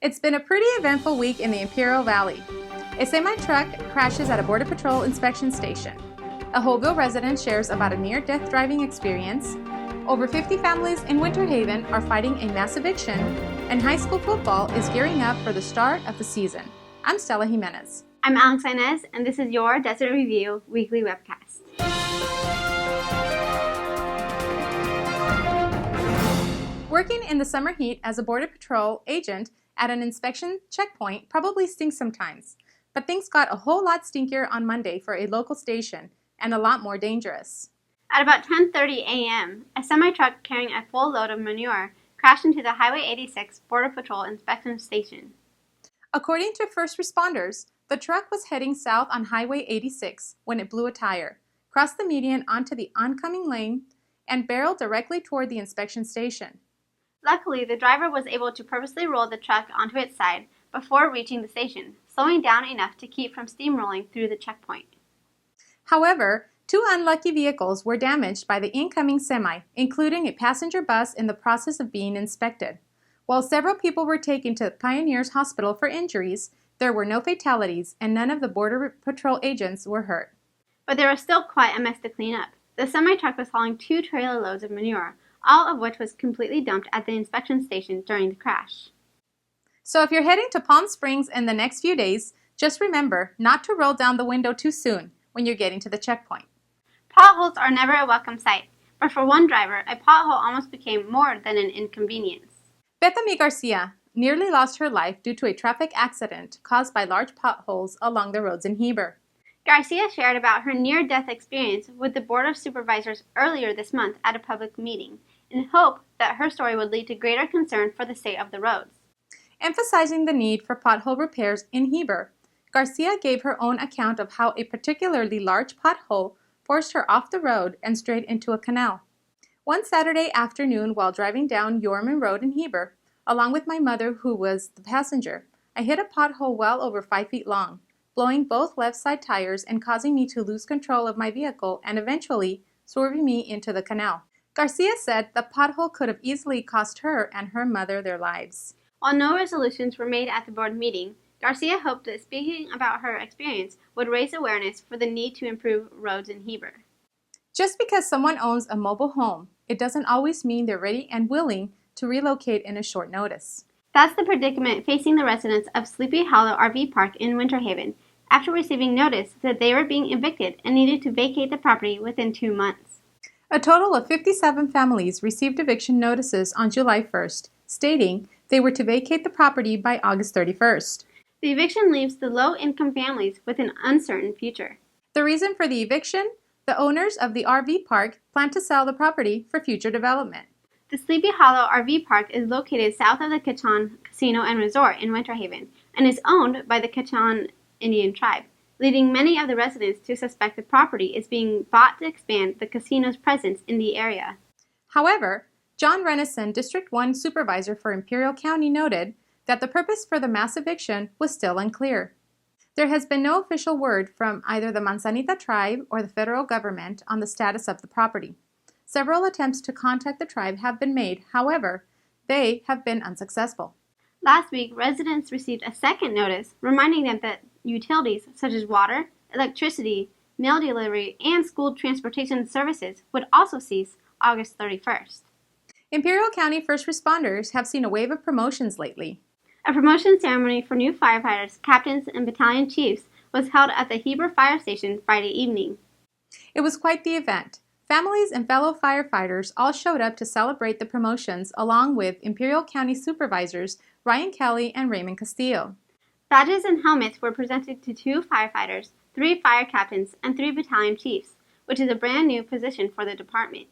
It's been a pretty eventful week in the Imperial Valley. A semi-truck crashes at a Border Patrol inspection station. A Holville resident shares about a near-death driving experience. Over 50 families in Winter Haven are fighting a mass eviction, and high school football is gearing up for the start of the season. I'm Stella Jimenez. I'm Alex Inez, and this is your Desert Review Weekly Webcast. Working in the summer heat as a Border Patrol agent at an inspection checkpoint probably stinks sometimes, but things got a whole lot stinkier on Monday for a local station, and a lot more dangerous. At about 10:30 a.m., a semi-truck carrying a full load of manure crashed into the Highway 86 Border Patrol inspection station. According to first responders, the truck was heading south on Highway 86 when it blew a tire, crossed the median onto the oncoming lane, and barreled directly toward the inspection station. Luckily, the driver was able to purposely roll the truck onto its side before reaching the station, slowing down enough to keep from steamrolling through the checkpoint. However, two unlucky vehicles were damaged by the incoming semi, including a passenger bus in the process of being inspected. While several people were taken to Pioneers Hospital for injuries, there were no fatalities and none of the Border Patrol agents were hurt. But there was still quite a mess to clean up. The semi-truck was hauling 2 trailer loads of manure, all of which was completely dumped at the inspection station during the crash. So if you're heading to Palm Springs in the next few days, just remember not to roll down the window too soon when you're getting to the checkpoint. Potholes are never a welcome sight, but for one driver, a pothole almost became more than an inconvenience. Bethany Garcia nearly lost her life due to a traffic accident caused by large potholes along the roads in Heber. Garcia shared about her near-death experience with the Board of Supervisors earlier this month at a public meeting, in hope that her story would lead to greater concern for the state of the roads. Emphasizing the need for pothole repairs in Heber, Garcia gave her own account of how a particularly large pothole forced her off the road and straight into a canal. One Saturday afternoon while driving down Yorman Road in Heber, along with my mother who was the passenger, I hit a pothole well over 5 feet long, blowing both left side tires and causing me to lose control of my vehicle and eventually swerving me into the canal. Garcia said the pothole could have easily cost her and her mother their lives. While no resolutions were made at the board meeting, Garcia hoped that speaking about her experience would raise awareness for the need to improve roads in Heber. Just because someone owns a mobile home, it doesn't always mean they're ready and willing to relocate in a short notice. That's the predicament facing the residents of Sleepy Hollow RV Park in Winter Haven after receiving notice that they were being evicted and needed to vacate the property within 2 months. A total of 57 families received eviction notices on July 1st, stating they were to vacate the property by August 31st. The eviction leaves the low-income families with an uncertain future. The reason for the eviction? The owners of the RV park plan to sell the property for future development. The Sleepy Hollow RV Park is located south of the Ketchikan Casino and Resort in Winter Haven and is owned by the Ketchikan Indian tribe, leading many of the residents to suspect the property is being bought to expand the casino's presence in the area. However, John Renison, District 1 Supervisor for Imperial County, noted that the purpose for the mass eviction was still unclear. There has been no official word from either the Manzanita tribe or the federal government on the status of the property. Several attempts to contact the tribe have been made, however, they have been unsuccessful. Last week, residents received a second notice reminding them that utilities such as water, electricity, mail delivery, and school transportation services would also cease August 31st. Imperial County first responders have seen a wave of promotions lately. A promotion ceremony for new firefighters, captains, and battalion chiefs was held at the Heber Fire Station Friday evening. It was quite the event. Families and fellow firefighters all showed up to celebrate the promotions along with Imperial County Supervisors Ryan Kelly and Raymond Castillo. Badges and helmets were presented to 2 firefighters, 3 fire captains, and 3 battalion chiefs, which is a brand new position for the department.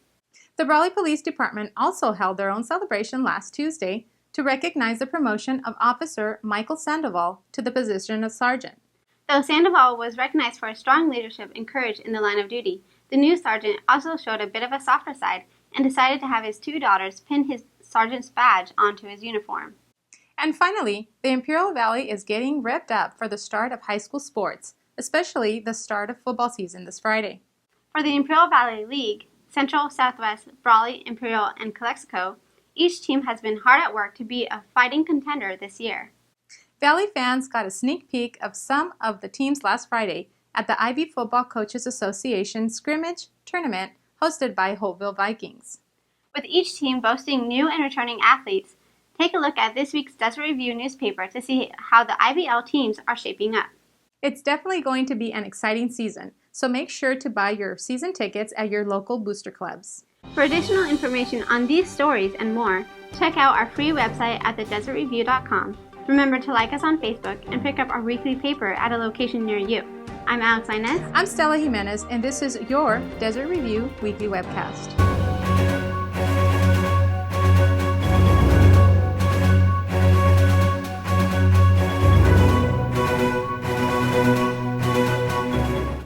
The Raleigh Police Department also held their own celebration last Tuesday to recognize the promotion of Officer Michael Sandoval to the position of Sergeant. Though Sandoval was recognized for his strong leadership and courage in the line of duty, the new sergeant also showed a bit of a softer side and decided to have his 2 daughters pin his sergeant's badge onto his uniform. And finally, the Imperial Valley is getting revved up for the start of high school sports, especially the start of football season this Friday. For the Imperial Valley League, Central, Southwest, Brawley, Imperial, and Calexico, each team has been hard at work to be a fighting contender this year. Valley fans got a sneak peek of some of the teams last Friday at the Ivy Football Coaches Association scrimmage tournament hosted by Holtville Vikings. With each team boasting new and returning athletes, take a look at this week's Desert Review newspaper to see how the IVL teams are shaping up. It's definitely going to be an exciting season, so make sure to buy your season tickets at your local booster clubs. For additional information on these stories and more, check out our free website at thedesertreview.com. Remember to like us on Facebook and pick up our weekly paper at a location near you. I'm Alex Inez. I'm Stella Jimenez, and this is your Desert Review Weekly Webcast.